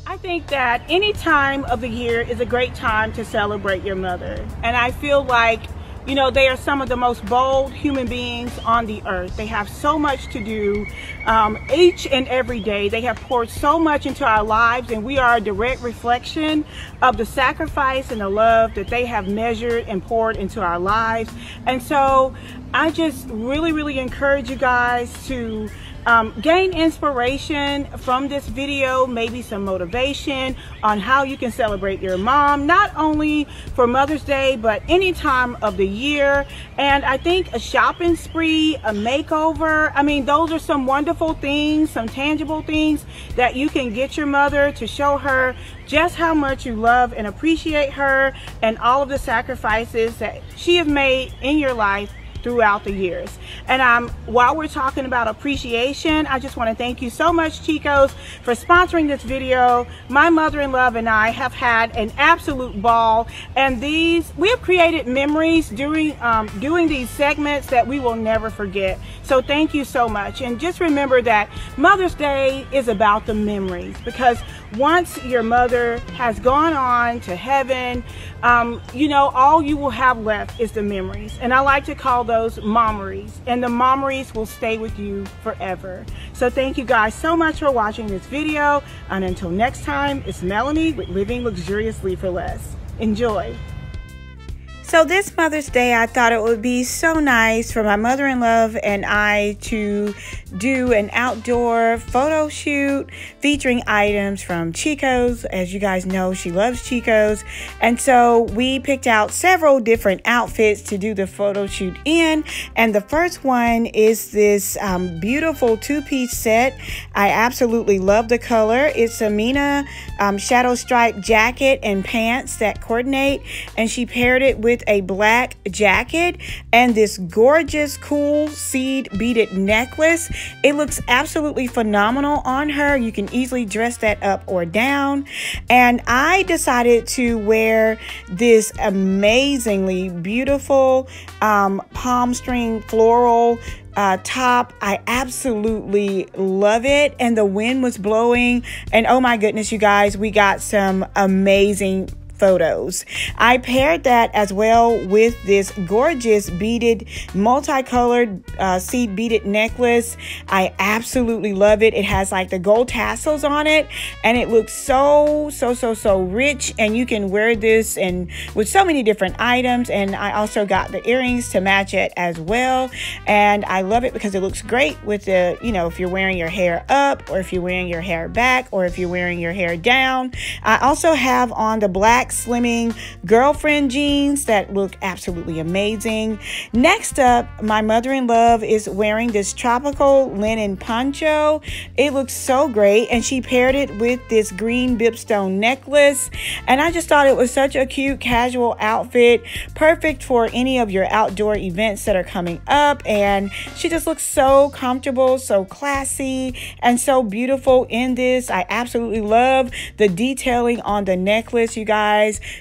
I think that any time of the year is a great time to celebrate your mother. And I feel like, you know, they are some of the most bold human beings on the earth. They have so much to do each and every day. They have poured so much into our lives, and we are a direct reflection of the sacrifice and the love that they have measured and poured into our lives. And so I just really encourage you guys to gain inspiration from this video, maybe some motivation on how you can celebrate your mom, not only for Mother's Day, but any time of the year. And I think a shopping spree, a makeover, I mean, those are some wonderful things, some tangible things that you can get your mother to show her just how much you love and appreciate her and all of the sacrifices that she has made in your life throughout the years. And while we're talking about appreciation, I just want to thank you so much, Chicos, for sponsoring this video. My mother-in-law and I have had an absolute ball, and we have created memories during doing these segments that we will never forget. So thank you so much. And just remember that Mother's Day is about the memories, because once your mother has gone on to heaven, you know, all you will have left is the memories. And I like to call those mommeries, and the mommeries will stay with you forever. So thank you guys so much for watching this video, and until next time, it's Melanie with Living Luxuriously for Less. Enjoy. So this Mother's Day, I thought it would be so nice for my mother-in-law and I to do an outdoor photo shoot featuring items from Chico's. As you guys know, she loves Chico's. And so we picked out several different outfits to do the photo shoot in. And the first one is this beautiful two-piece set. I absolutely love the color. It's a Mina shadow stripe jacket and pants that coordinate. And she paired it with a black jacket and this gorgeous cool seed beaded necklace. It looks absolutely phenomenal on her. You can easily dress that up or down. And I decided to wear this amazingly beautiful palm string floral top. I absolutely love it, and the wind was blowing, and oh my goodness, you guys, we got some amazing photos. I paired that as well with this gorgeous beaded, multicolored seed beaded necklace. I absolutely love it. It has like the gold tassels on it, and it looks so rich, and you can wear this and with so many different items. And I also got the earrings to match it as well, and I love it because it looks great with the, you know, if you're wearing your hair up, or if you're wearing your hair back, or if you're wearing your hair down. I also have on the black slimming girlfriend jeans that look absolutely amazing. Next up, my mother-in-law is wearing this tropical linen poncho. It looks so great, and she paired it with this green bibstone necklace, and I just thought it was such a cute casual outfit, perfect for any of your outdoor events that are coming up. And she just looks so comfortable, so classy, and so beautiful in this. I absolutely love the detailing on the necklace, you guys.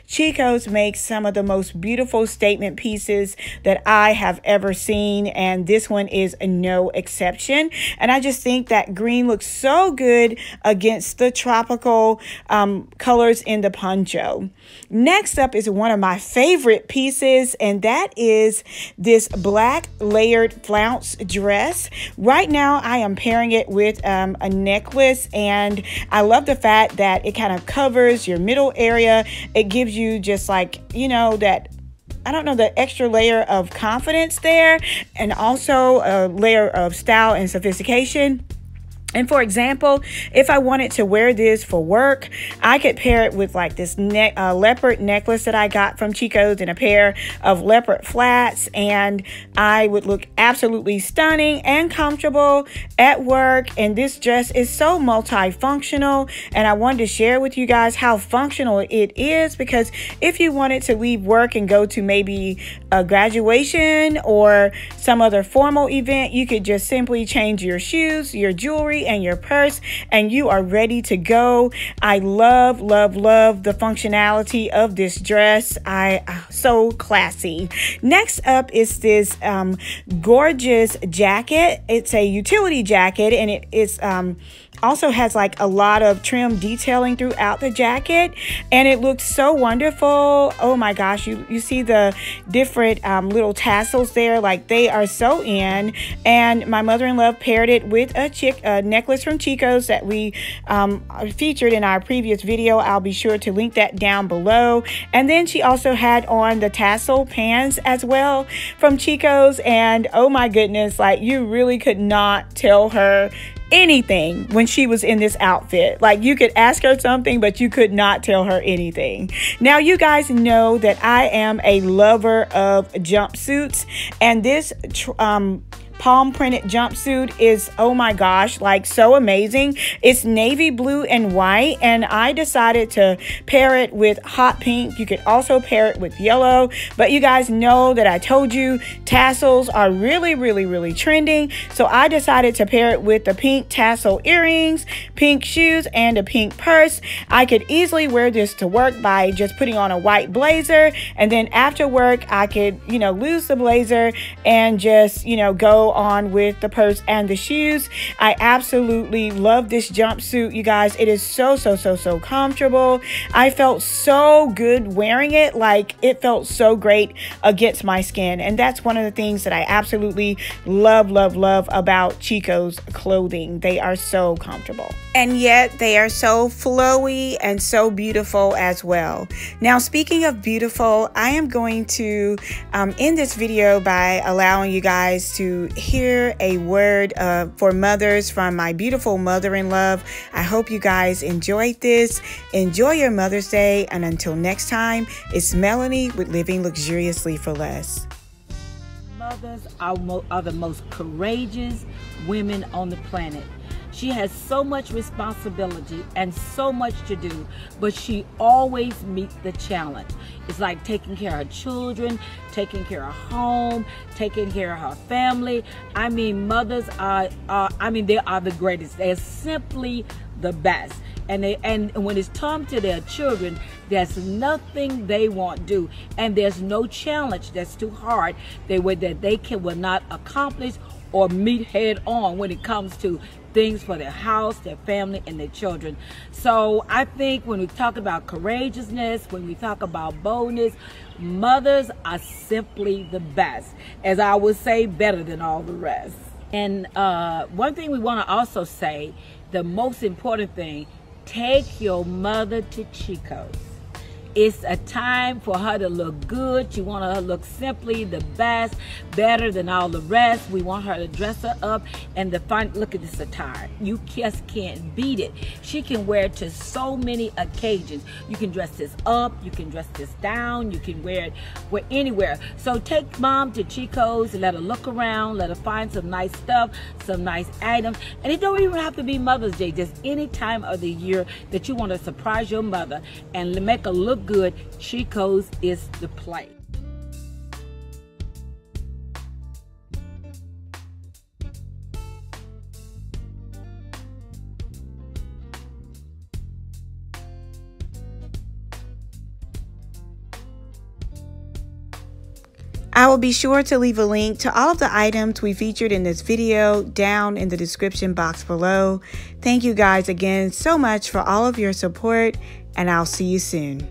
Chico's makes some of the most beautiful statement pieces that I have ever seen, and this one is no exception. And I just think that green looks so good against the tropical colors in the poncho. Next up is one of my favorite pieces, and that is this black layered flounce dress. Right now I am pairing it with a necklace, and I love the fact that it kind of covers your middle area. It gives you just like, you know, that, I don't know, the extra layer of confidence there, and also a layer of style and sophistication. And for example, if I wanted to wear this for work, I could pair it with like this leopard necklace that I got from Chico's and a pair of leopard flats, and I would look absolutely stunning and comfortable at work. And this dress is so multifunctional, and I wanted to share with you guys how functional it is, because if you wanted to leave work and go to maybe a graduation or some other formal event, you could just simply change your shoes, your jewelry, and your purse, and you are ready to go. I love the functionality of this dress. So classy. Next up is this gorgeous jacket. It's a utility jacket, and it is also has like a lot of trim detailing throughout the jacket, and it looks so wonderful. Oh my gosh, you see the different little tassels there, like they are so in. And my mother-in-law paired it with a necklace from Chico's that we featured in our previous video. I'll be sure to link that down below. And then she also had on the tassel pants as well from Chico's, and oh my goodness, like you really could not tell her anything when she was in this outfit. Like you could ask her something, but you could not tell her anything. Now you guys know that I am a lover of jumpsuits, and this palm printed jumpsuit is, oh my gosh, like so amazing. It's navy blue and white, and I decided to pair it with hot pink. You could also pair it with yellow, but you guys know that I told you tassels are really trending, so I decided to pair it with the pink tassel earrings, pink shoes, and a pink purse. I could easily wear this to work by just putting on a white blazer, and then after work I could, you know, lose the blazer and just, you know, go on with the purse and the shoes. I absolutely love this jumpsuit, you guys. It is so comfortable. I felt so good wearing it. Like it felt so great against my skin, and that's one of the things that I absolutely love about Chico's clothing. They are so comfortable, and yet they are so flowy and so beautiful as well. Now, speaking of beautiful, I am going to end this video by allowing you guys to hear a word for mothers from my beautiful mother-in-law. I hope you guys enjoyed this. Enjoy your Mother's Day, and until next time, it's Melanie with Living Luxuriously for Less. Mothers are the most courageous women on the planet. She has so much responsibility and so much to do, but she always meets the challenge. It's like taking care of children, taking care of home, taking care of her family. I mean, mothers they are the greatest. They're simply the best. And when it's time to their children, there's nothing they won't do, and there's no challenge that's too hard that they will not accomplish or meet head on when it comes to things for their house, their family, and their children. So I think when we talk about courageousness, when we talk about boldness, mothers are simply the best. As I would say, better than all the rest. And one thing we want to also say, the most important thing, take your mother to Chico's. It's a time for her to look good. You want her to look simply the best, better than all the rest. We want her to dress her up and look at this attire. You just can't beat it. She can wear it to so many occasions. You can dress this up, you can dress this down, you can wear it anywhere. So take mom to Chico's and let her look around, let her find some nice stuff, some nice items. And it don't even have to be Mother's Day, just any time of the year that you want to surprise your mother and make her look good. Chico's is the place. I will be sure to leave a link to all of the items we featured in this video down in the description box below. Thank you guys again so much for all of your support, and I'll see you soon.